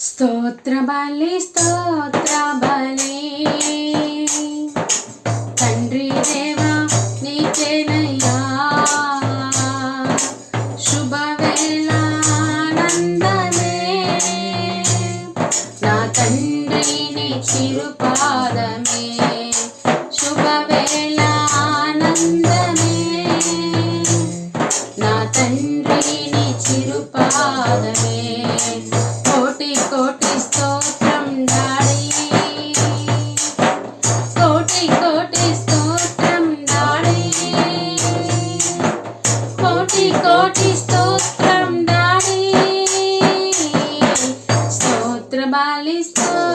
స్తోత్ర బలి స్తోత్ర బలి తండ్రి దేవా నీకేనయ్యా శుభవేళ ఆనందమే నా తండ్రి నీ చిరుపాదమే శుభవేళ ఆనందమే నా తండ్రి నీ చిరుపాదమే కోటి కోటి స్తోత్రం డాడీ కోటి కోటి స్తోత్రం డాడీ కోటి కోటి స్తోత్రం డాడీ స్తోత్ర బలి స్తోత్ర